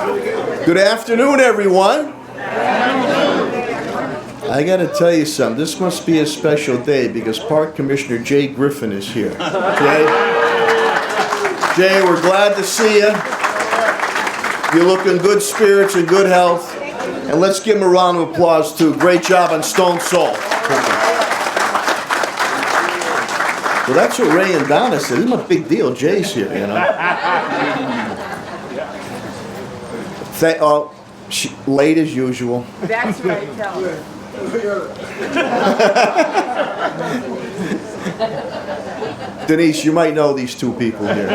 Good afternoon, everyone. I got to tell you something. This must be a special day because Park Commissioner Jay Griffin is here. Jay, we're glad to see you. You look in good spirits and good health. And let's give him a round of applause, too. Great job on Stone Salt. Well, that's what Ray and Donna said. This is a big deal. Jay's here, you know. Late as usual. That's right, tell her. Denise, you might know these two people here.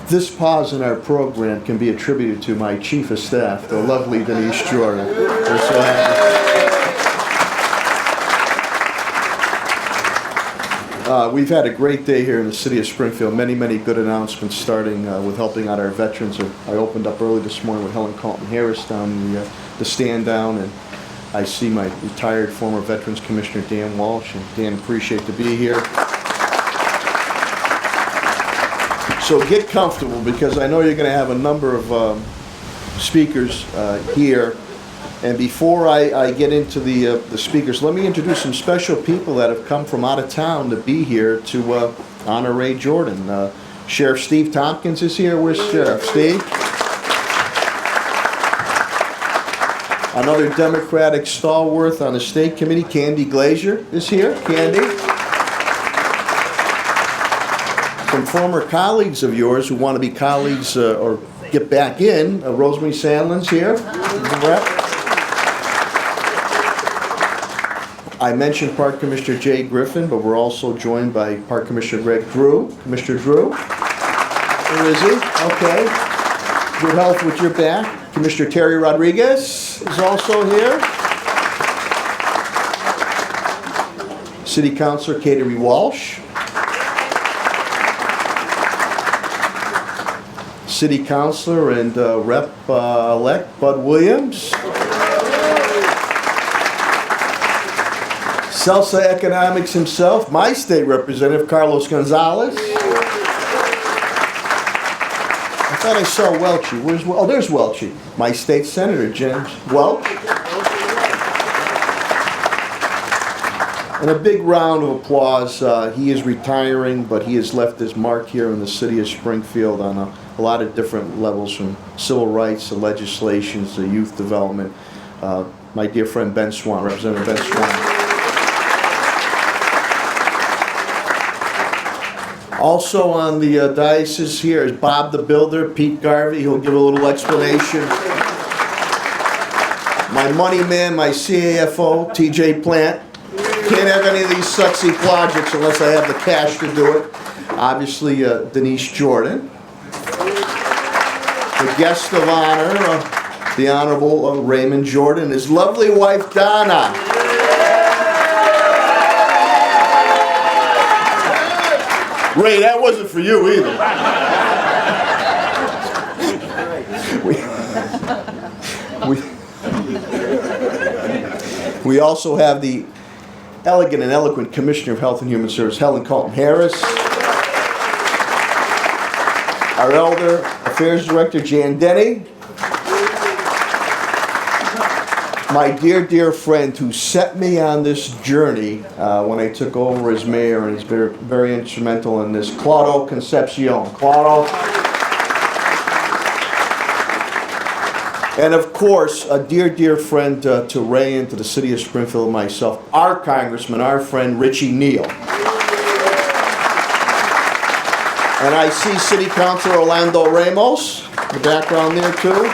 This pause in our program can be attributed to my chief of staff, the lovely Denise Jordan. We're so happy. We've had a great day here in the city of Springfield. Many, many good announcements, starting with helping out our veterans. I opened up early this morning with Helen Caulton-Harris down the stand down, and I see my retired former Veterans Commissioner Dan Welch. And Dan, appreciate to be here. So get comfortable because I know you're going to have a number of speakers here. And before I get into the speakers, let me introduce some special people that have come from out of town to be here to honor Ray Jordan. Sheriff Steve Tompkins is here. Where's Sheriff Steve? Another Democratic stalwart on the state committee, Candy Glazier, is here. Candy. Some former colleagues of yours who want to be colleagues or get back in. Rosemary Sandlin's here. I mentioned Park Commissioner Jay Griffin, but we're also joined by Park Commissioner Greg Drew. Commissioner Drew? Where is he? Okay. Good health with your back. Commissioner Terry Rodriguez is also here. City Councilor Kateri Walsh. City Councilor and Rep-elect Bud Williams. Salsa Economics himself, my state representative, Carlos Gonzalez. I thought I saw Welchie. Where's oh, there's Welchie. My state senator, Jim Welch. And a big round of applause. He is retiring, but he has left his mark here in the city of Springfield on a lot of different levels, from civil rights to legislation to youth development. My dear friend Ben Swan, Representative Ben Swan. Also on the diocese here is Bob the Builder, Pete Garvey. He'll give a little explanation. My money man, my CAFO, TJ Plante. Can't have any of these sexy projects unless I have the cash to do it. Obviously, Denise Jordan. The guest of honor, the Honorable Raymond Jordan, his lovely wife, Donna. Ray, that wasn't for you either. We also have the elegant and eloquent Commissioner of Health and Human Services, Helen Caulton-Harris. Our Elder Affairs Director, Jan Denny. My dear, dear friend who set me on this journey when I took over as mayor and is very, very instrumental in this, Claudio Concepcion. Claudio. And of course, a dear, dear friend to Ray and to the city of Springfield and myself, our Congressman, our friend Richie Neal. And I see City Councilor Orlando Ramos in the background there too.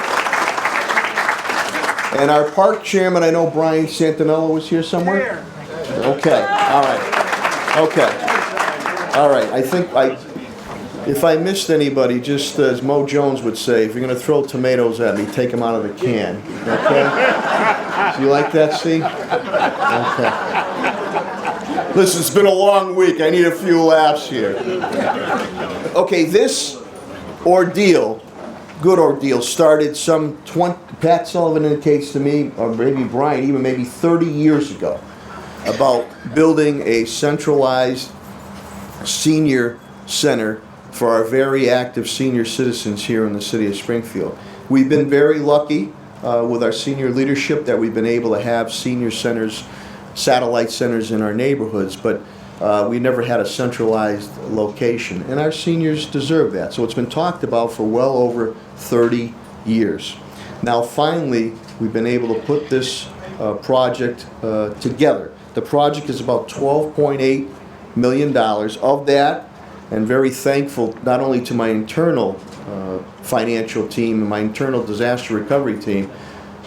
And our park chairman, I know Brian Santaniello was here somewhere? Okay, all right. Okay. All right, I think if I missed anybody, just as Mo Jones would say, if you're going to throw tomatoes at me, take them out of the can. Okay? Do you like that, Steve? Okay. Listen, it's been a long week. I need a few laughs here. Okay, this ordeal good ordeal started some 20, Pat Sullivan indicates to me, or maybe Brian, even maybe 30 years ago, about building a centralized senior center for our very active senior citizens here in the city of Springfield. We've been very lucky with our senior leadership that we've been able to have senior centers, satellite centers in our neighborhoods, but we never had a centralized location, and our seniors deserve that. So it's been talked about for well over 30 years. Now finally, we've been able to put this project together. The project is about $12.8 million. Of that, and very thankful not only to my internal financial team and my internal disaster recovery team,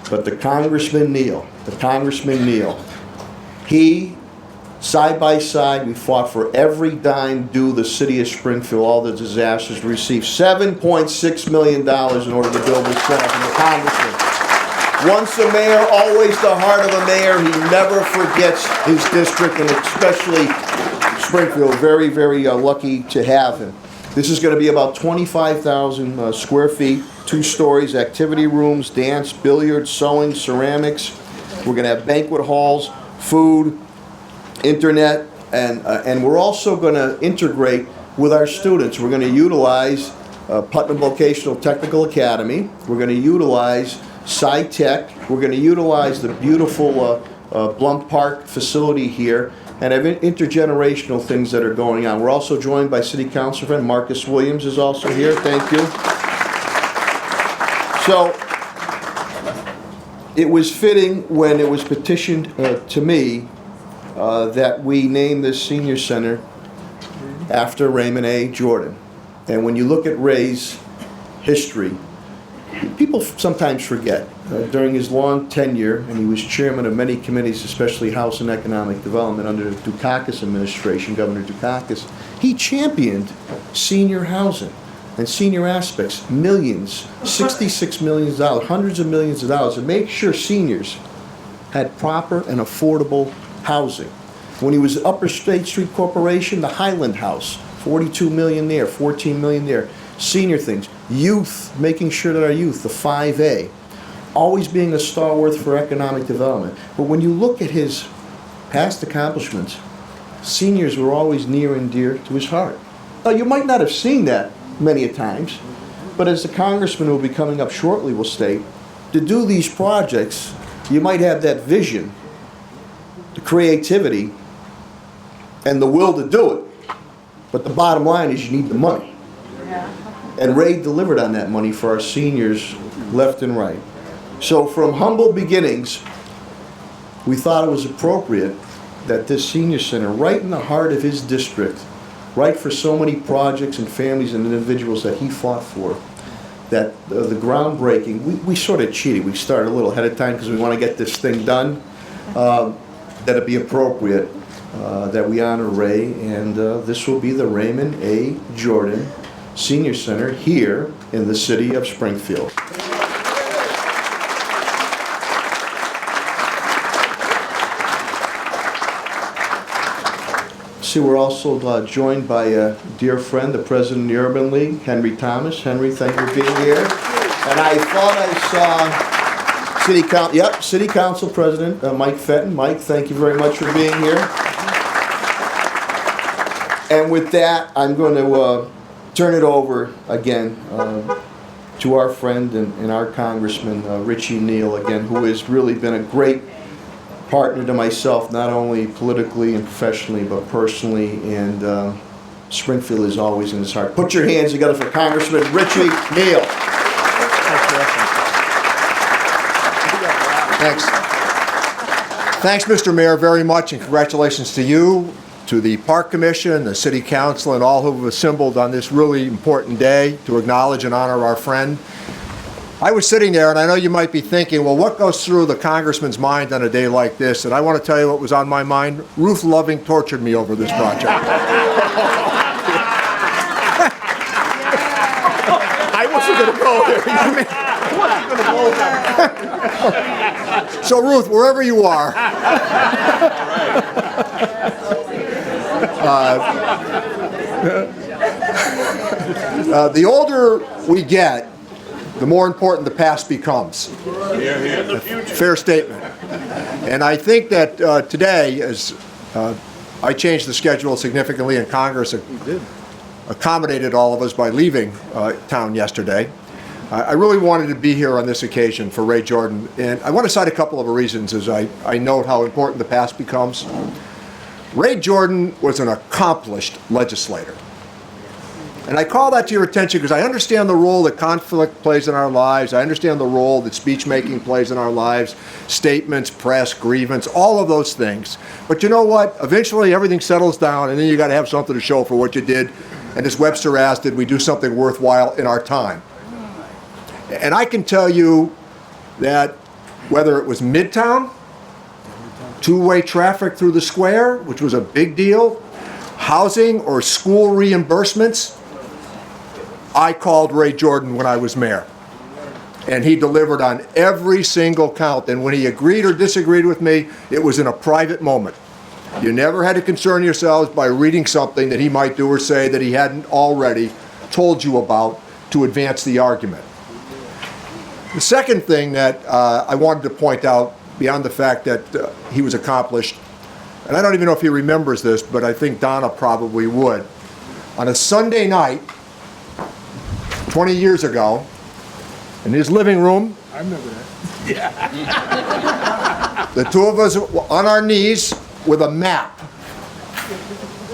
but the Congressman Neal. He, side by side, we fought for every dime due the city of Springfield, all the disasters, received $7.6 million in order to build this center from the Congressman. Once a mayor, always the heart of a mayor. He never forgets his district, and especially Springfield. Very, very lucky to have him. This is going to be about 25,000 square feet, 2 stories, activity rooms, dance, billiards, sewing, ceramics. We're going to have banquet halls, food, internet, and we're also going to integrate with our students. We're going to utilize Putnam Vocational Technical Academy. We're going to utilize SciTech. We're going to utilize the beautiful Blunt Park facility here, and have intergenerational things that are going on. We're also joined by City Council friend Marcus Williams is also here. Thank you. So it was fitting when it was petitioned to me that we name this senior center after Raymond A. Jordan. And when you look at Ray's history, people sometimes forget. During his long tenure, and he was chairman of many committees, especially House and Economic Development under the Dukakis administration, Governor Dukakis, he championed senior housing and senior aspects, millions, $66 million, hundreds of millions of dollars, to make sure seniors had proper and affordable housing. When he was at Upper State Street Corporation, the Highland House, $42 million there, $14 million there. Senior things, youth, making sure that our youth, the 5A, always being a stalwart for economic development. But when you look at his past accomplishments, seniors were always near and dear to his heart. Now, you might not have seen that many a times, but as the congressman who will be coming up shortly will state, to do these projects, you might have that vision, the creativity, and the will to do it. But the bottom line is you need the money. And Ray delivered on that money for our seniors left and right. So from humble beginnings, we thought it was appropriate that this senior center, right in the heart of his district, right for so many projects and families and individuals that he fought for, that the groundbreaking, we sort of cheated. We started a little ahead of time because we want to get this thing done, that it be appropriate that we honor Ray, and this will be the Raymond A. Jordan Senior Center here in the city of Springfield. See, we're also joined by a dear friend, the president of the Urban League, Henry Thomas. Henry, thank you for being here. And I thought I saw City Council President Mike Fenton. Mike, thank you very much for being here. And with that, I'm going to turn it over again to our friend and our Congressman, Richie Neal, again, who has really been a great partner to myself, not only politically and professionally, but personally, and Springfield is always in his heart. Put your hands together for Congressman Richie Neal. Thanks. Thanks, Mr. Mayor, very much, and congratulations to you, to the Park Commission, the City Council, and all who have assembled on this really important day to acknowledge and honor our friend. I was sitting there, and I know you might be thinking, well, what goes through the congressman's mind on a day like this? And I want to tell you what was on my mind. Ruth Loving tortured me over this project. I wasn't going to go there. I wasn't going to go there. So, Ruth, wherever you are. The older we get, the more important the past becomes. Fair statement. And I think that today, as I changed the schedule significantly, and Congress accommodated all of us by leaving town yesterday, I really wanted to be here on this occasion for Ray Jordan. And I want to cite a couple of reasons as I note how important the past becomes. Ray Jordan was an accomplished legislator. And I call that to your attention because I understand the role that conflict plays in our lives. I understand the role that speech-making plays in our lives, statements, press, grievance, all of those things. But you know what? Eventually everything settles down, and then you got to have something to show for what you did. And as Webster asked, did we do something worthwhile in our time? And I can tell you that whether it was Midtown, two-way traffic through the square, which was a big deal, housing or school reimbursements, I called Ray Jordan when I was mayor. And he delivered on every single count. And when he agreed or disagreed with me, it was in a private moment. You never had to concern yourselves by reading something that he might do or say that he hadn't already told you about to advance the argument. The second thing that I wanted to point out, beyond the fact that he was accomplished, and I don't even know if he remembers this, but I think Donna probably would. On a Sunday night, 20 years ago, in his living room, I remember that. the two of us on our knees with a map,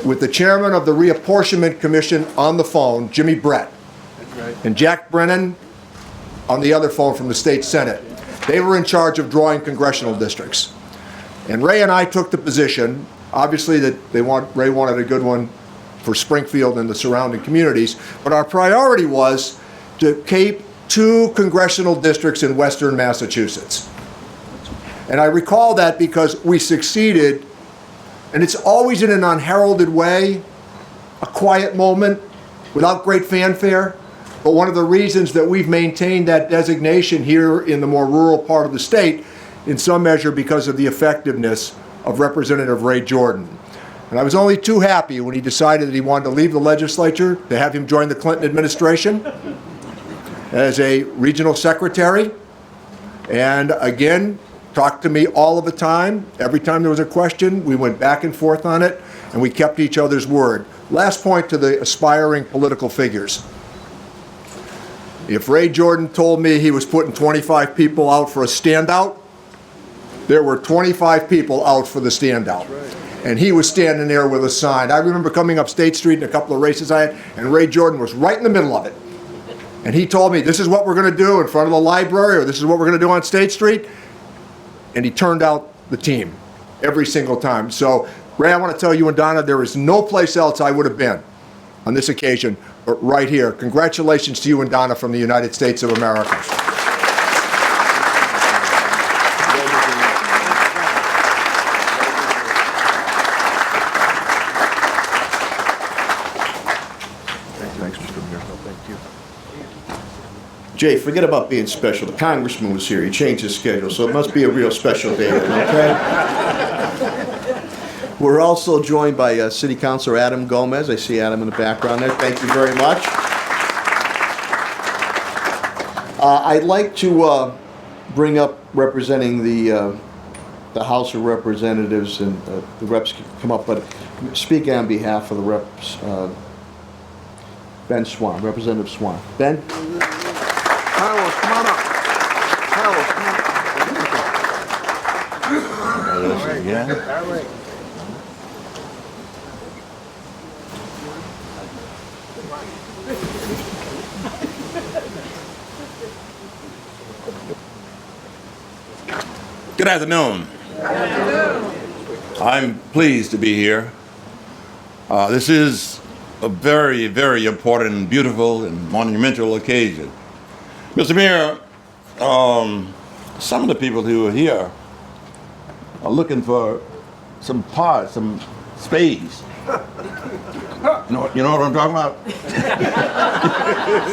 with the chairman of the Reapportionment Commission on the phone, Jimmy Brett, and Jack Brennan on the other phone from the state Senate. They were in charge of drawing congressional districts. And Ray and I took the position, obviously that Ray wanted a good one for Springfield and the surrounding communities, but our priority was to keep 2 congressional districts in western Massachusetts. And I recall that because we succeeded, and it's always in an unheralded way, a quiet moment without great fanfare. But one of the reasons that we've maintained that designation here in the more rural part of the state, in some measure because of the effectiveness of Representative Ray Jordan. And I was only too happy when he decided that he wanted to leave the legislature to have him join the Clinton administration as a regional secretary. And again, talked to me all of the time. Every time there was a question, we went back and forth on it, and we kept each other's word. Last point to the aspiring political figures. If Ray Jordan told me he was putting 25 people out for a standout, there were 25 people out for the standout. And he was standing there with a sign. I remember coming up State Street in a couple of races I had, and Ray Jordan was right in the middle of it. And he told me, this is what we're going to do in front of the library, or this is what we're going to do on State Street. And he turned out the team every single time. So, Ray, I want to tell you and Donna, there is no place else I would have been on this occasion but right here. Congratulations to you and Donna from the United States of America. Thanks, Mr. Mayor. Thank you. Jay, forget about being special. The Congressman was here. He changed his schedule, so it must be a real special day, okay? We're also joined by City Councilor Adam Gomez. I see Adam in the background there. Thank you very much. I'd like to bring up representing the House of Representatives, and the reps can come up, but speaking on behalf of the reps, Ben Swan, Representative Swan. Ben? Carlos, come on up. Carlos, come on up. Yeah. All right. Good afternoon. I'm pleased to be here. This is a very, very important, beautiful, and monumental occasion. Mr. Mayor, some of the people who are here are looking for some parts, some space. You know what I'm talking about?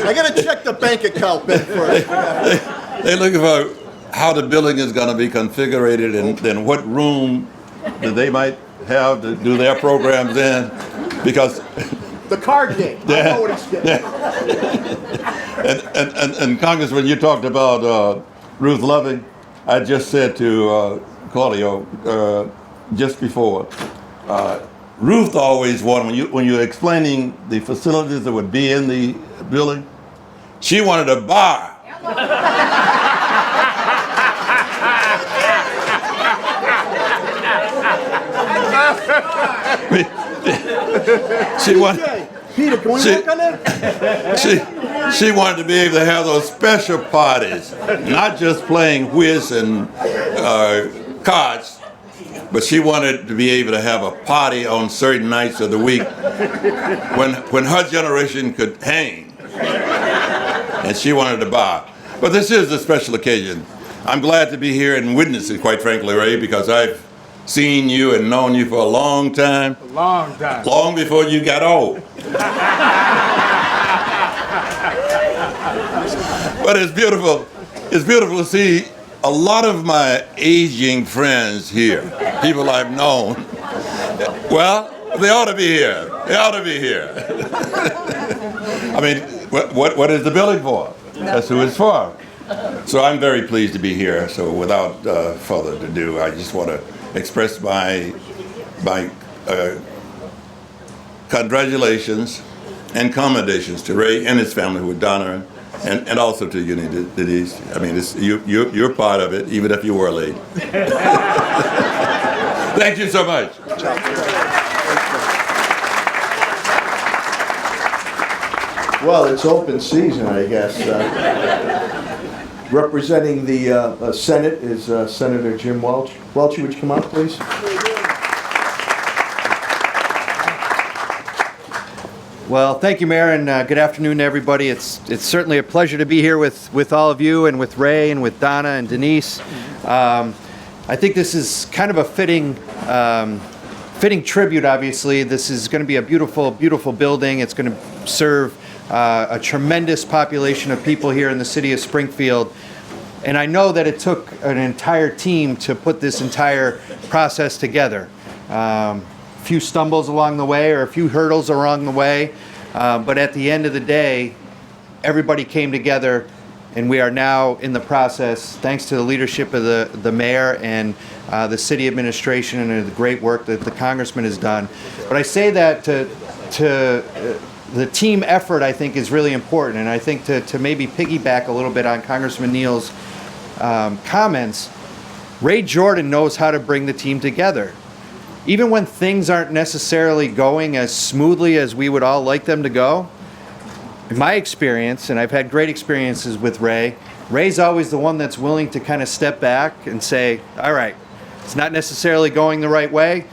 I gotta check the bank account, Ben, first. They're looking for how the building is going to be configured and then what room that they might have to do their programs in, because The card game. I know what it's getting. And Congressman, you talked about Ruth Loving. I just said to Claudio just before, Ruth always wanted, when you were explaining the facilities that would be in the building, she wanted a bar. She wanted. Peter, can we work on that? She wanted to be able to have those special parties, not just playing whist and cards, but she wanted to be able to have a party on certain nights of the week when her generation could hang, and she wanted a bar. But this is a special occasion. I'm glad to be here and witness it, quite frankly, Ray, because I've seen you and known you for a long time. A long time. Long before you got old. But it's beautiful. It's beautiful to see a lot of my aging friends here, people I've known. Well, they ought to be here. They ought to be here. I mean, what is the building for? That's who it's for. So I'm very pleased to be here. So without further ado, I just want to express my congratulations and commendations to Ray and his family with Donna, and also to you, Denise. I mean, you're part of it, even if you were late. Thank you so much. Well, it's open season, I guess. Representing the Senate is Senator Jim Welch. Welchie, would you come up, please? Well, thank you, Mayor, and good afternoon to everybody. It's certainly a pleasure to be here with all of you and with Ray and with Donna and Denise. I think this is kind of a fitting tribute, obviously. This is going to be a beautiful, beautiful building. It's going to serve a tremendous population of people here in the city of Springfield. And I know that it took an entire team to put this entire process together. A few stumbles along the way, or a few hurdles along the way, but at the end of the day, everybody came together, and we are now in the process, thanks to the leadership of the mayor and the city administration and the great work that the Congressman has done. But I say that to the team effort, I think, is really important, and I think to maybe piggyback a little bit on Congressman Neal's comments, Ray Jordan knows how to bring the team together. Even when things aren't necessarily going as smoothly as we would all like them to go, in my experience, and I've had great experiences with Ray, Ray's always the one that's willing to kind of step back and say, all right, it's not necessarily going the right way.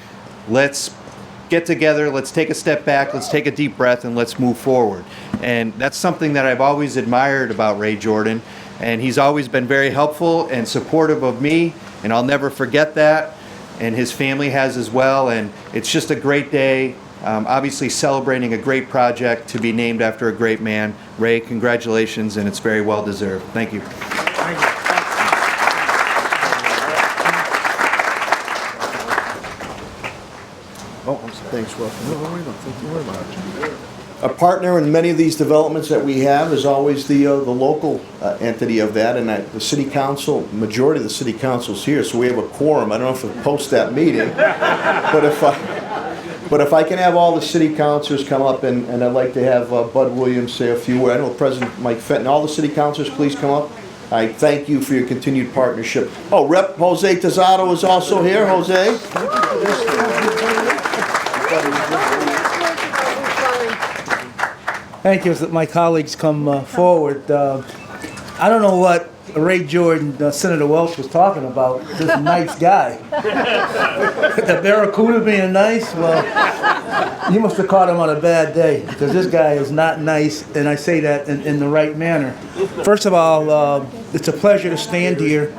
Let's get together, let's take a step back, let's take a deep breath, and let's move forward. And that's something that I've always admired about Ray Jordan. And he's always been very helpful and supportive of me, and I'll never forget that. And his family has as well, and it's just a great day, obviously celebrating a great project to be named after a great man. Ray, congratulations, and it's very well deserved. Thank you. Oh, thanks, welcome. A partner in many of these developments that we have is always the local entity of that, and the city council, majority of the city council's here, so we have a quorum. I don't know if we'll post that meeting, but if I can have all the city councilors come up, and I'd like to have Bud Williams say a few words. I know President Mike Fenton, all the city councilors, please come up. I thank you for your continued partnership. Oh, Rep. Jose Tizzato is also here. Jose. Thank you. As my colleagues come forward, I don't know what Ray Jordan, Senator Welch was talking about. This nice guy. The Barracuda being nice? Well, you must have caught him on a bad day, because this guy is not nice, and I say that in the right manner. First of all, it's a pleasure to stand here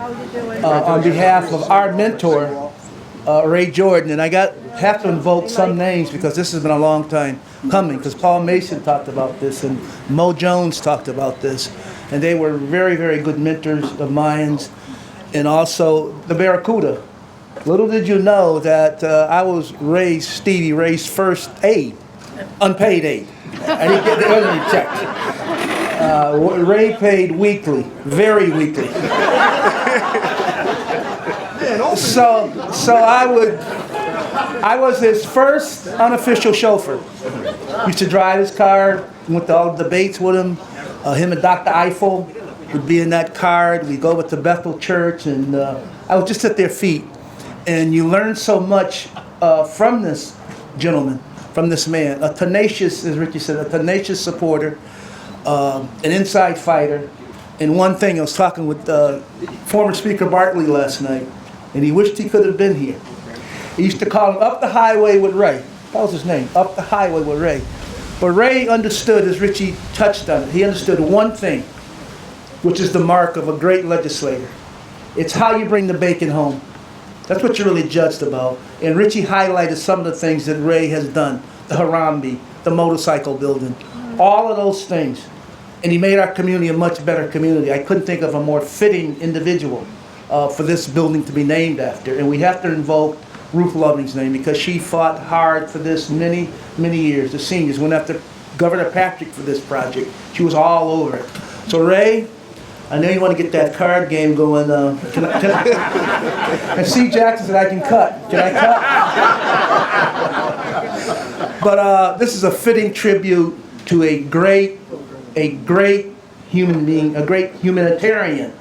on behalf of our mentor, Ray Jordan, and I have to invoke some names because this has been a long time coming, because Paul Mason talked about this and Mo Jones talked about this, and they were very, very good mentors of mine, and also the Barracuda. Little did you know that I was Stevie Ray's first aide, unpaid aide, and he get the other check. Ray paid weekly, very weekly. So I was his first unofficial chauffeur. Used to drive his car, went to all the debates with him. Him and Dr. Eiffel would be in that car. We'd go over to Bethel Church, and I was just at their feet. And you learn so much from this gentleman, from this man. A tenacious, as Ricky said, a tenacious supporter, an inside fighter. And one thing, I was talking with former Speaker Bartley last night, and he wished he could have been here. He used to call him Up the Highway with Ray. That was his name, Up the Highway with Ray. But Ray understood, as Richie touched on it, he understood one thing, which is the mark of a great legislator. It's how you bring the bacon home. That's what you're really judged about. And Richie highlighted some of the things that Ray has done. The Harambe, the motorcycle building, all of those things. And he made our community a much better community. I couldn't think of a more fitting individual for this building to be named after. And we have to invoke Ruth Loving's name because she fought hard for this many, many years. The seniors went after Governor Patrick for this project. She was all over it. So Ray, I know you want to get that card game going. And C. Jackson said I can cut. Can I cut? But this is a fitting tribute to a great human being, a great humanitarian,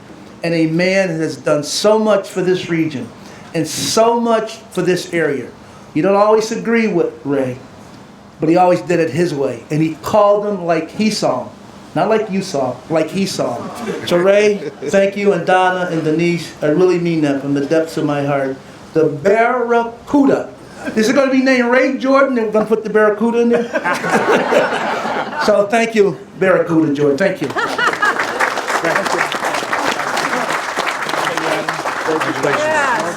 and a man that has done so much for this region and so much for this area. You don't always agree with Ray, but he always did it his way. And he called them like he saw them. Not like you saw, like he saw them. So Ray, thank you, and Donna and Denise, I really mean that from the depths of my heart. The Barracuda. Is it going to be named Ray Jordan? They're going to put the Barracuda in there? So thank you, Barracuda Jordan. Thank you.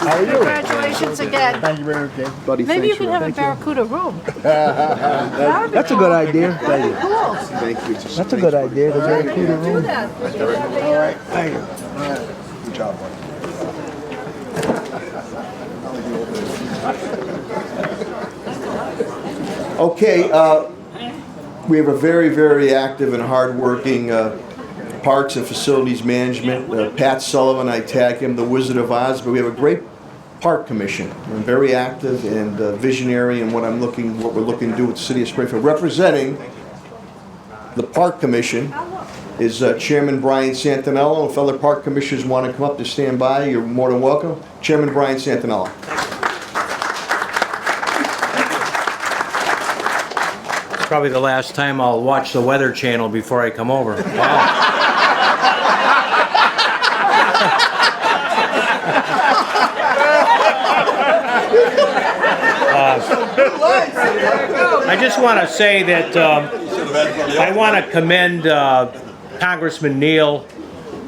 How are you? Congratulations again. Thank you very much, buddy. Maybe you can have a Barracuda room. That's a good idea. Thank you. Thank you. That's a good idea. The Barracuda room. All right. Thank you. Good job, buddy. Okay, we have a very, very active and hardworking Parks and Facilities Management. Pat Sullivan, I tag him, the Wizard of Oz, but we have a great Park Commission. We're very active and visionary in what we're looking to do with the City of Springfield. Representing the Park Commission is Chairman Brian Santaniello. If other Park Commissioners want to come up to stand by, you're more than welcome. Chairman Brian Santaniello. Probably the last time I'll watch the Weather Channel before I come over. Wow. I just want to say that I want to commend Congressman Neal.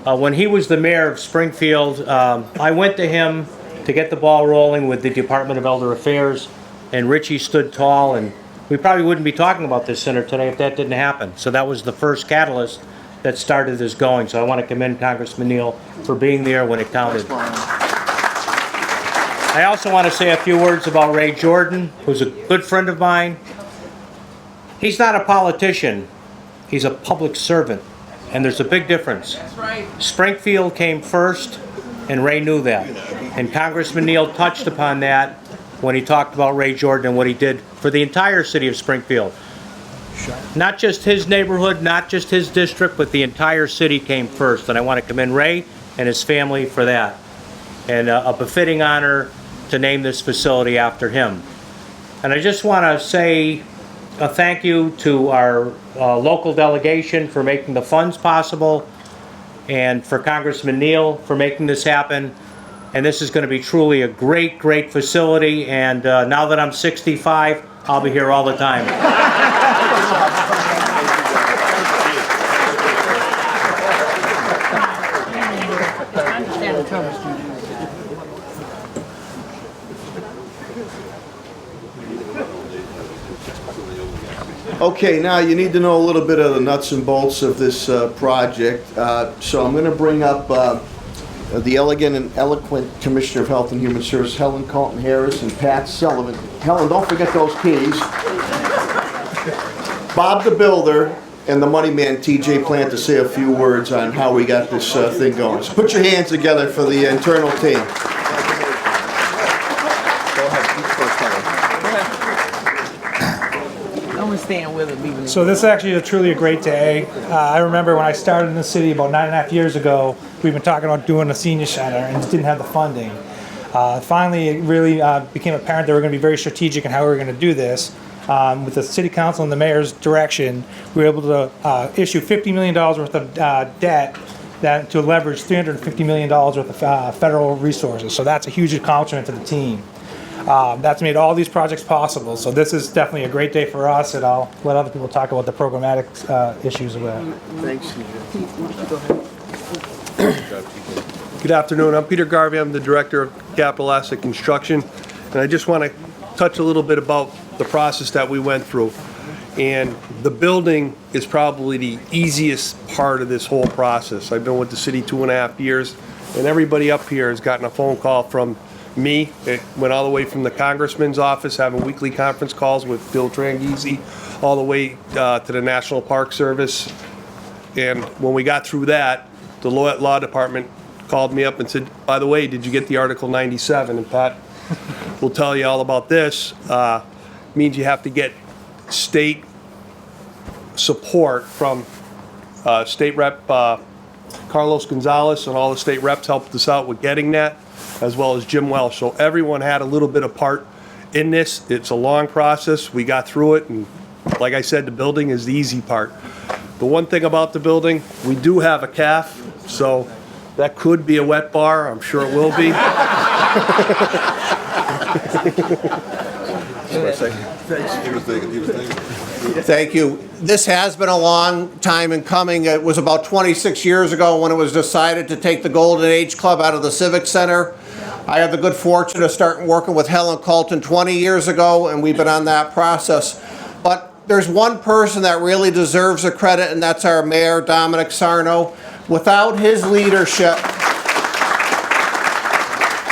When he was the mayor of Springfield, I went to him to get the ball rolling with the Department of Elder Affairs, and Richie stood tall, and we probably wouldn't be talking about this center today if that didn't happen. So that was the first catalyst that started this going. So I want to commend Congressman Neal for being there when it counted. I also want to say a few words about Ray Jordan, who's a good friend of mine. He's not a politician. He's a public servant. And there's a big difference. That's right. Springfield came first, and Ray knew that. And Congressman Neal touched upon that when he talked about Ray Jordan and what he did for the entire city of Springfield. Not just his neighborhood, not just his district, but the entire city came first. And I want to commend Ray and his family for that. And a befitting honor to name this facility after him. And I just want to say a thank you to our local delegation for making the funds possible, and for Congressman Neal for making this happen. And this is going to be truly a great, great facility. And now that I'm 65, I'll be here all the time. Okay, now you need to know a little bit of the nuts and bolts of this project. So I'm going to bring up the elegant and eloquent Commissioner of Health and Human Services, Helen Caulton-Harris, and Pat Sullivan. Helen, don't forget those keys. Bob the Builder, and the money man, TJ Plante, to say a few words on how we got this thing going. So put your hands together for the internal team. So this is actually truly a great day. I remember when I started in the city about 9.5 years ago, we've been talking about doing a senior center and just didn't have the funding. Finally, it really became apparent that we're going to be very strategic in how we're going to do this. With the city council and the mayor's direction, we were able to issue $50 million worth of debt to leverage $350 million worth of federal resources. So that's a huge accomplishment to the team. That's made all these projects possible. So this is definitely a great day for us, and I'll let other people talk about the programmatic issues of that. Thanks. Good afternoon. I'm Peter Garvey. I'm the Director of Capital Asset Construction. And I just want to touch a little bit about the process that we went through. And the building is probably the easiest part of this whole process. I've been with the city 2.5 years, and everybody up here has gotten a phone call from me. It went all the way from the Congressman's office, having weekly conference calls with Bill Tranghese, all the way to the National Park Service. And when we got through that, the law department called me up and said, by the way, did you get the Article 97? And Pat will tell you all about this. Means you have to get state support from State Rep Carlos Gonzalez, and all the state reps helped us out with getting that, as well as Jim Welch. So everyone had a little bit of part in this. It's a long process. We got through it, and like I said, the building is the easy part. The one thing about the building, we do have a CAF, so that could be a wet bar. I'm sure it will be. Thank you. This has been a long time in coming. It was about 26 years ago when it was decided to take the Golden Age Club out of the Civic Center. I had the good fortune of starting working with Helen Caulton 20 years ago, and we've been on that process. But there's one person that really deserves the credit, and that's our mayor, Domenic Sarno. Without his leadership,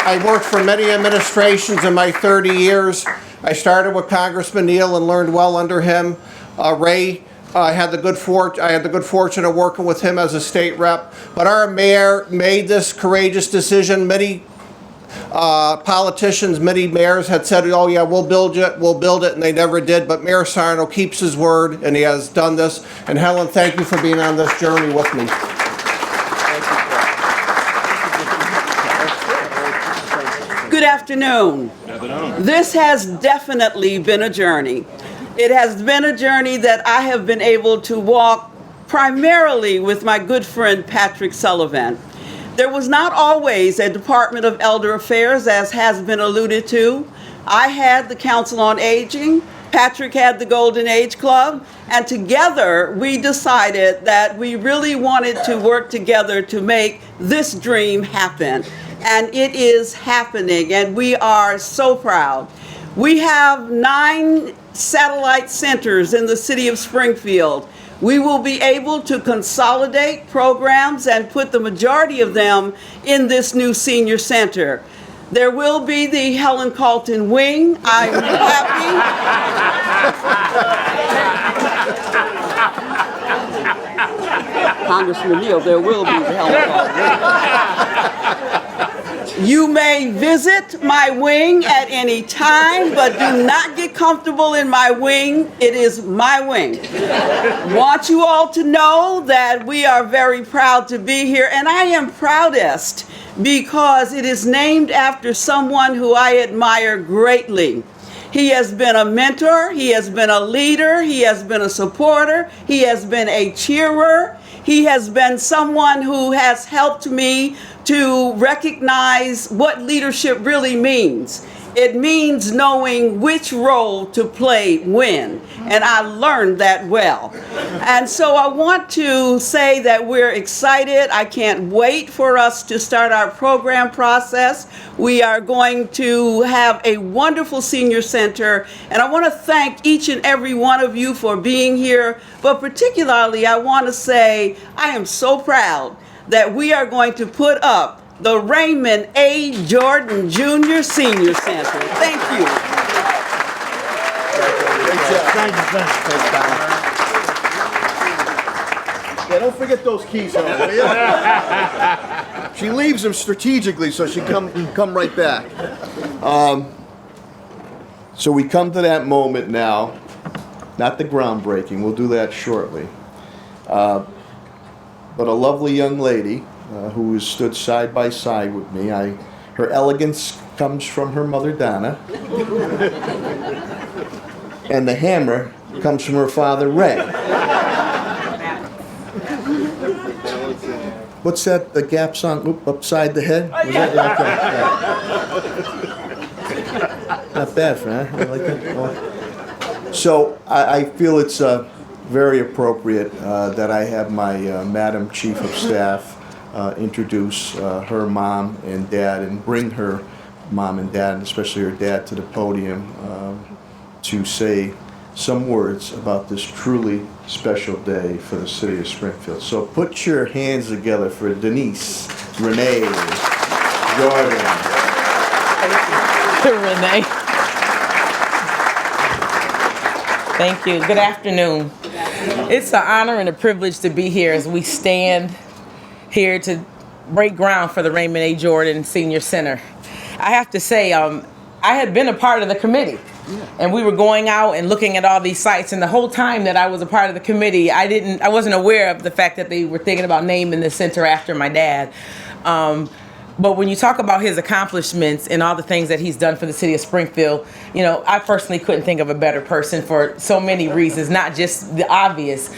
I worked for many administrations in my 30 years. I started with Congressman Neal and learned well under him. Ray, I had the good fortune of working with him as a state rep. But our mayor made this courageous decision. Many politicians, many mayors had said, oh yeah, we'll build it, and they never did. But Mayor Sarno keeps his word, and he has done this. And Helen, thank you for being on this journey with me. Good afternoon. This has definitely been a journey. It has been a journey that I have been able to walk primarily with my good friend Patrick Sullivan. There was not always a Department of Elder Affairs, as has been alluded to. I had the Council on Aging, Patrick had the Golden Age Club, and together we decided that we really wanted to work together to make this dream happen. And it is happening, and we are so proud. We have 9 satellite centers in the city of Springfield. We will be able to consolidate programs and put the majority of them in this new senior center. There will be the Helen Caulton wing. I'm happy. Congressman Neal, there will be the Helen Caulton wing. You may visit my wing at any time, but do not get comfortable in my wing. It is my wing. Want you all to know that we are very proud to be here, and I am proudest because it is named after someone who I admire greatly. He has been a mentor, he has been a leader, he has been a supporter, he has been a cheerer, he has been someone who has helped me to recognize what leadership really means. It means knowing which role to play when, and I learned that well. And so I want to say that we're excited. I can't wait for us to start our program process. We are going to have a wonderful senior center, and I want to thank each and every one of you for being here, but particularly I want to say I am so proud that we are going to put up the Raymond A. Jordan Jr. Senior Center. Thank you. Yeah, don't forget those keys, Helen, will you? She leaves them strategically so she come right back. So we come to that moment now, not the groundbreaking, we'll do that shortly. But a lovely young lady who has stood side by side with me. Her elegance comes from her mother, Donna. And the hammer comes from her father, Ray. What's that, the Gap song, Oop, Upside the Head? Was that, okay. Not bad, friend. I like that. Oh. So I feel it's very appropriate that I have my Madam Chief of Staff introduce her mom and dad and bring her mom and dad, and especially her dad, to the podium to say some words about this truly special day for the city of Springfield. So put your hands together for Denise Renee Jordan. Renee. Thank you. Good afternoon. It's an honor and a privilege to be here as we stand here to break ground for the Raymond A. Jordan Senior Center. I have to say, I had been a part of the committee, and we were going out and looking at all these sites, and the whole time that I was a part of the committee, I wasn't aware of the fact that they were thinking about naming the center after my dad. But when you talk about his accomplishments and all the things that he's done for the city of Springfield, you know, I personally couldn't think of a better person for so many reasons, not just the obvious.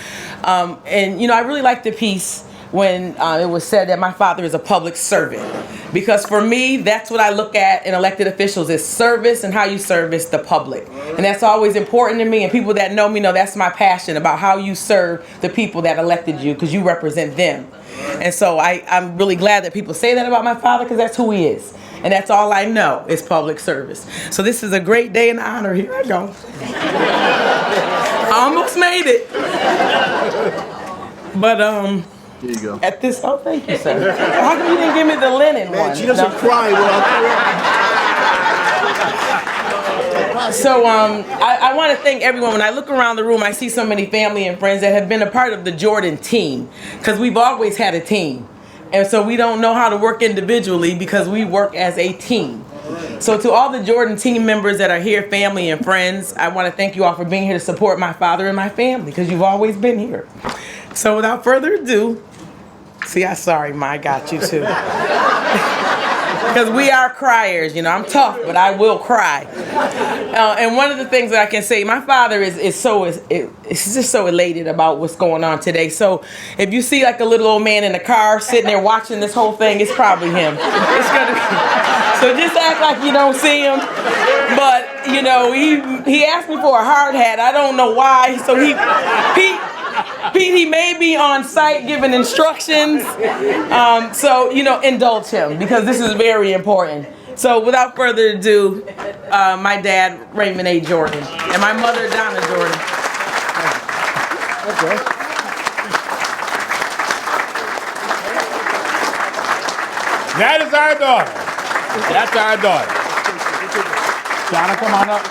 And, you know, I really like the piece when it was said that my father is a public servant. Because for me, that's what I look at in elected officials is service and how you service the public. And that's always important to me. And people that know me know that's my passion, about how you serve the people that elected you, because you represent them. And so I'm really glad that people say that about my father, because that's who he is. And that's all I know is public service. So this is a great day and honor. Here I go. I almost made it. But here you go. At this, oh, thank you, sir. How come you didn't give me the linen one? She doesn't cry without. So I want to thank everyone. When I look around the room, I see so many family and friends that have been a part of the Jordan team, because we've always had a team. And so we don't know how to work individually because we work as a team. So to all the Jordan team members that are here, family and friends, I want to thank you all for being here to support my father and my family, because you've always been here. So without further ado, see, I'm sorry, Ma, I got you too. Because we are criers, you know. I'm tough, but I will cry. And one of the things that I can say, my father is just so elated about what's going on today. So if you see like a little old man in the car sitting there watching this whole thing, it's probably him. It's gonna be. So just act like you don't see him. But you know, he asked me for a hard hat. I don't know why. So he may be on site giving instructions. So, you know, indulge him, because this is very important. So without further ado, my dad, Raymond A. Jordan, and my mother, Donna Jordan. Okay. That is our daughter. That's our daughter. Donna, come on up.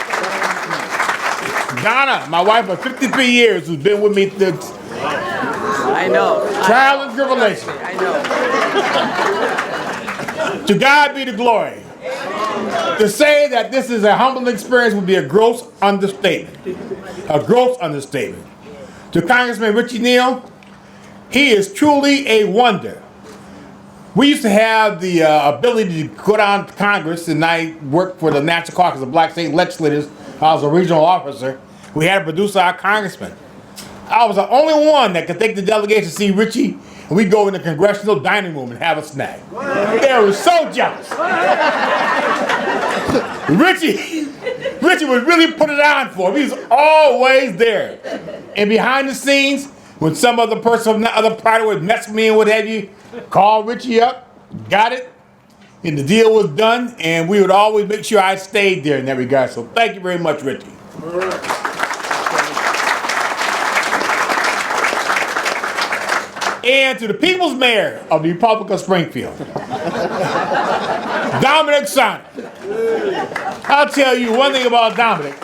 Donna, my wife of 53 years, who's been with me through I know. trial and tribulation. I know. To God be the glory. To say that this is a humbling experience would be a gross understatement. A gross understatement. To Congressman Neal, he is truly a wonder. We used to have the ability to go down to Congress, and I worked for the National Caucus of Black State Legislators. I was a regional officer. We had to produce our congressman. I was the only one that could take the delegation to see Richie, and we'd go in the congressional dining room and have a snack. They were so jealous. Richie would really put it on for him. He was always there. And behind the scenes, when some other person from the other party would mess with me and what have you, call Richie up, got it, and the deal was done, and we would always make sure I stayed there in that regard. So thank you very much, Richie. And to the People's Mayor of the Republic of Springfield, Domenic Sarno. I'll tell you one thing about Domenic.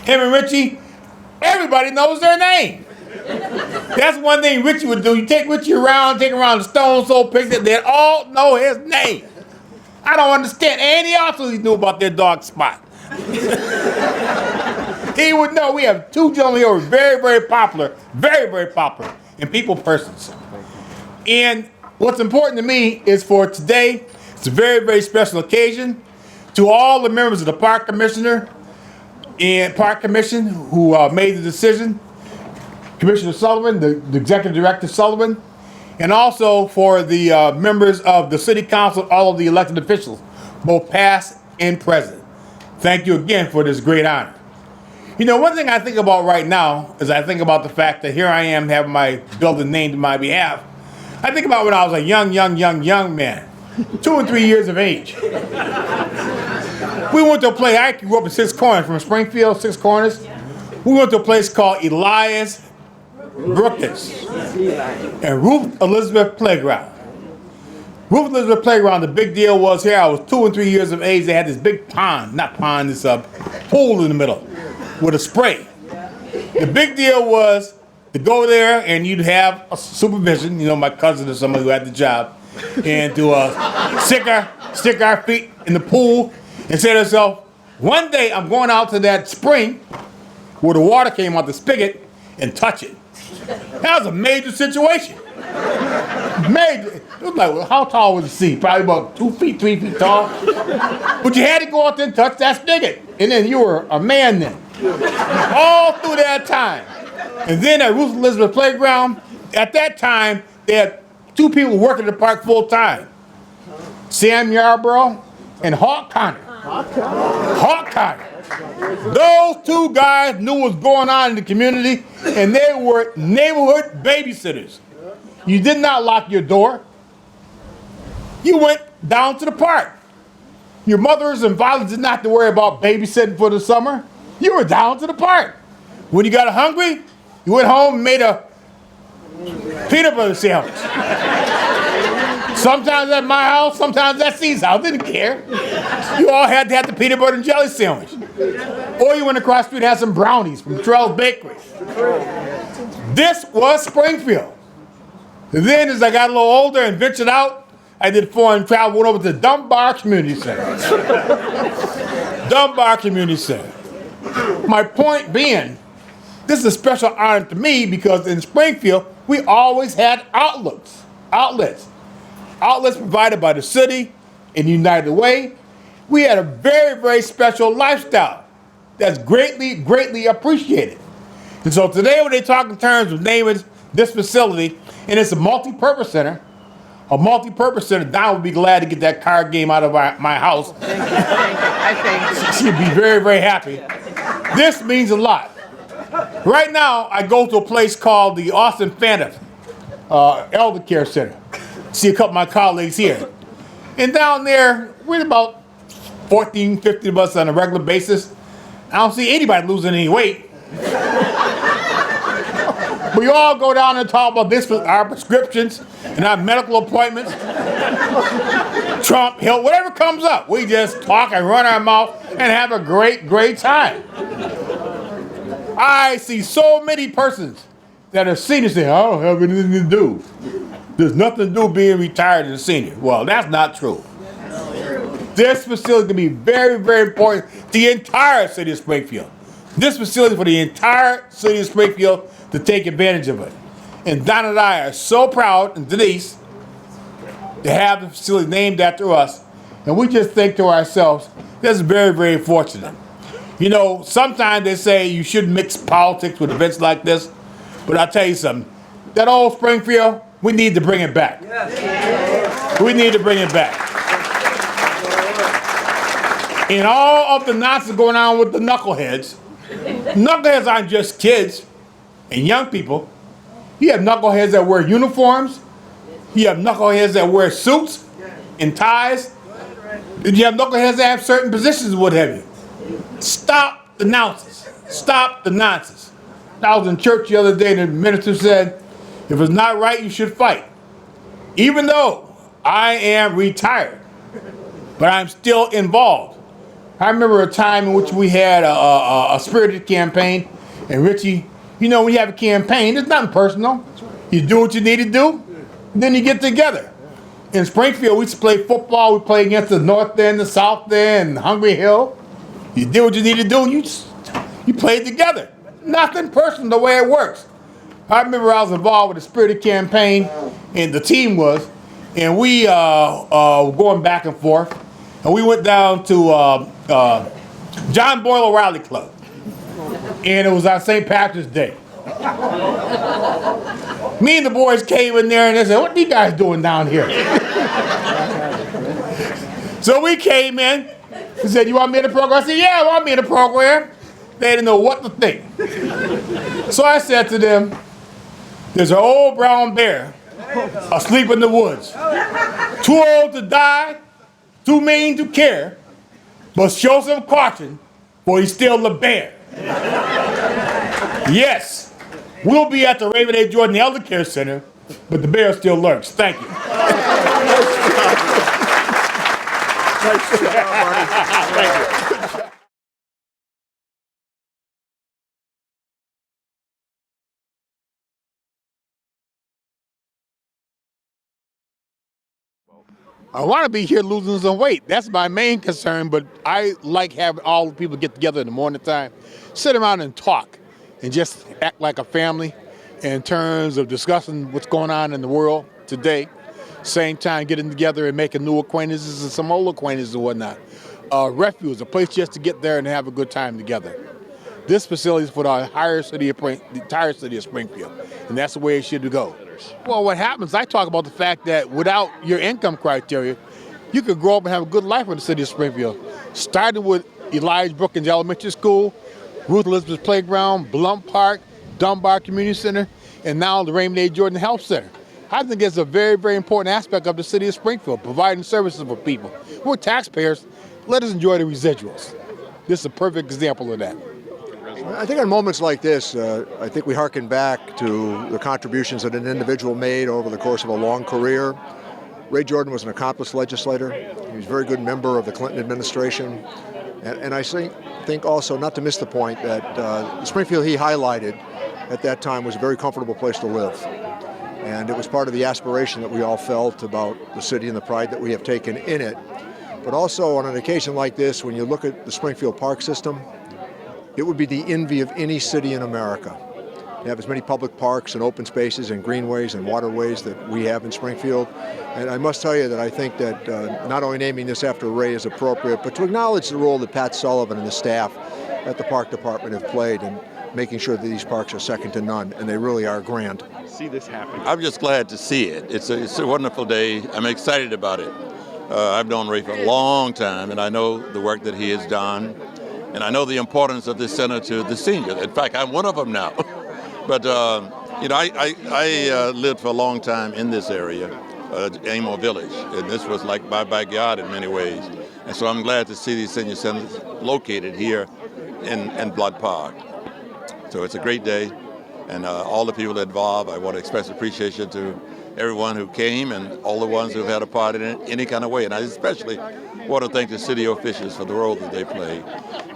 Him and Richie, everybody knows their name. That's one thing Richie would do. You take Richie around, take around the Stone Soul picture, they all know his name. I don't understand. And he also knew about their dog Spot. He would know. We have two gentlemen here who are very, very popular, and people persons. And what's important to me is for today, it's a very, very special occasion. To all the members of the Park Commission who made the decision, Commissioner Sullivan, the Executive Director Sullivan, and also for the members of the City Council, all of the elected officials, both past and present. Thank you again for this great honor. You know, one thing I think about right now is I think about the fact that here I am having my building named in my behalf. I think about when I was a young man, 2 and 3 years of age. We went to a place, I grew up in Six Corners, from Springfield, Six Corners. We went to a place called Elias Brookins and Ruth Elizabeth Playground. Ruth Elizabeth Playground, the big deal was here, I was 2 and 3 years of age, they had this big this pool in the middle with a spray. The big deal was to go there and you'd have a supervision, you know, my cousin or somebody who had the job, and to stick our feet in the pool and say to herself, one day I'm going out to that spring where the water came out the spigot and touch it. That was a major situation. Major. It was like, well, how tall was the sea? Probably about 2 feet, 3 feet tall. But you had to go out there and touch that spigot. And then you were a man then. All through that time. And then at Ruth Elizabeth Playground, at that time, they had 2 people working at the park full time. Sam Yarborough and Hawk Connor. Hawk Connor. Those 2 guys knew what was going on in the community, and they were neighborhood babysitters. You did not lock your door. You went down to the park. Your mothers and fathers did not have to worry about babysitting for the summer. You were down to the park. When you got hungry, you went home and made a peanut butter sandwich. Sometimes at my house, sometimes at C's house. Didn't care. You all had to have the peanut butter and jelly sandwich. Or you went across the street and had some brownies from Terrell's Bakery. This was Springfield. And then as I got a little older and ventured out, I did foreign travel, went over to Dunbar Community Center. Dunbar Community Center. My point being, this is a special honor to me because in Springfield, we always had outlets provided by the city in United Way. We had a very, very special lifestyle that's greatly appreciated. And so today when they talk in terms of naming this facility, and it's a multi-purpose center, Don would be glad to get that card game out of my house. She'd be very, very happy. This means a lot. Right now, I go to a place called the Austin Fanta Elder Care Center. See a couple of my colleagues here. And down there, we're about 14, 15 of us on a regular basis. I don't see anybody losing any weight. We all go down and talk about this, our prescriptions and our medical appointments. Trump, Hill, whatever comes up. We just talk and run our mouth and have a great time. I see so many persons that are seniors saying, I don't have anything to do. There's nothing to do being retired as a senior. Well, that's not true. This facility can be very, very important to the entire city of Springfield. This facility for the entire city of Springfield to take advantage of it. And Don and I are so proud, and Denise, to have the facility named after us. And we just think to ourselves, this is very, very fortunate. You know, sometimes they say you shouldn't mix politics with events like this, but I'll tell you something. That old Springfield, we need to bring it back. We need to bring it back. And all of the nonsense going on with the knuckleheads aren't just kids and young people. You have knuckleheads that wear uniforms. You have knuckleheads that wear suits and ties. You have knuckleheads that have certain positions, what have you. Stop the nonsense. Stop the nonsense. I was in church the other day and the minister said, if it's not right, you should fight. Even though I am retired, but I'm still involved. I remember a time in which we had a spirited campaign, and Richie You know, when you have a campaign, it's nothing personal. You do what you need to do, then you get together. In Springfield, we used to play football. We played against the North End, the South End, Hungry Hill. You did what you need to do, and you played together. Nothing personal, the way it works. I remember I was involved with the Spirit campaign, and the team was, and we were going back and forth, and we went down to John Boyle O'Reilly Club, and it was on St. Patrick's Day. Me and the boys came in there and they said, "What are you guys doing down here?" So we came in. He said, "You want me in the program?" I said, "Yeah, I want me in the program." They didn't know what to think. So I said to them, "There's an old brown bear asleep in the woods. Too old to die, too mean to care, but show some caution, for he's still a bear." Yes, we'll be at the Raymond A. Jordan Elder Care Center, but the bear still lurks. Thank you. Nice job, buddy. Thank you. I want to be here losing some weight. That's my main concern, but I like having all the people get together in the morning time, sit around and talk, and just act like a family in terms of discussing what's going on in the world today. Same time getting together and making new acquaintances and some old acquaintances and whatnot. Refuge, a place just to get there and have a good time together. This facility is for the entire city of Springfield, and that's the way it should go. Well, what happens, I talk about the fact that without your income criteria, you could grow up and have a good life in the city of Springfield. Started with Elijah Brookins Elementary School, Ruth Elizabeth Playground, Blunt Park, Dunbar Community Center, and now the Raymond A. Jordan Health Center. I think it's a very, very important aspect of the city of Springfield, providing services for people. We're taxpayers. Let us enjoy the residuals. This is a perfect example of that. I think on moments like this, I think we hearken back to the contributions that an individual made over the course of a long career. Ray Jordan was an accomplished legislator. He was a very good member of the Clinton administration. And I think also, not to miss the point, that the Springfield he highlighted at that time was a very comfortable place to live. And it was part of the aspiration that we all felt about the city and the pride that we have taken in it. But also on an occasion like this, when you look at the Springfield Park system, it would be the envy of any city in America. You have as many public parks and open spaces and greenways and waterways that we have in Springfield. And I must tell you that I think that not only naming this after Ray is appropriate, but to acknowledge the role that Pat Sullivan and the staff at the Park Department have played in making sure that these parks are second to none, and they really are grand. See this happen. I'm just glad to see it. It's a wonderful day. I'm excited about it. I've known Ray for a long time, and I know the work that he has done. And I know the importance of this center to the seniors. In fact, I'm one of them now. But, you know, I lived for a long time in this area, Amo Village. And this was like my backyard in many ways. And so I'm glad to see these senior centers located here in Blood Park. So it's a great day. And all the people involved, I want to express appreciation to everyone who came and all the ones who've had a part in it any kind of way. And I especially want to thank the city officials for the role that they played,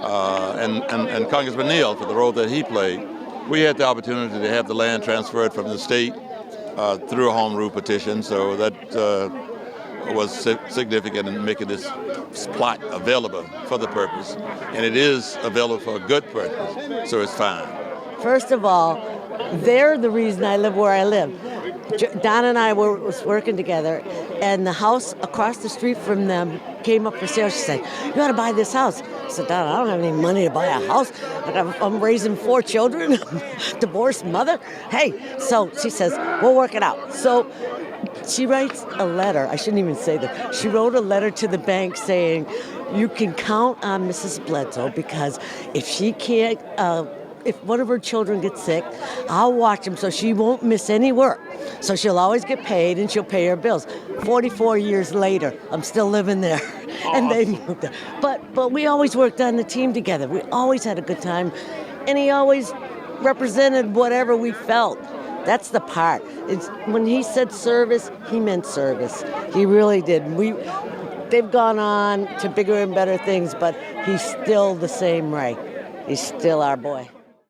and Congressman Neal for the role that he played. We had the opportunity to have the land transferred from the state through a home rule petition, so that was significant in making this plot available for the purpose. And it is available for a good purpose, so it's fine. First of all, they're the reason I live where I live. Don and I was working together, and the house across the street from them came up for sale. She said, "You ought to buy this house." I said, "Don, I don't have any money to buy a house. I'm raising 4 children, divorced mother." Hey, so she says, "We'll work it out." So she writes a letter. I shouldn't even say that. She wrote a letter to the bank saying, "You can count on Mrs. Bledsoe, because if she can't, if one of her children gets sick, I'll watch them so she won't miss any work. So she'll always get paid and she'll pay her bills." 44 years later, I'm still living there. And they moved there. But we always worked on the team together. We always had a good time. And he always represented whatever we felt. That's the part. It's when he said service, he meant service. He really did. They've gone on to bigger and better things, but he's still the same Ray. He's still our boy.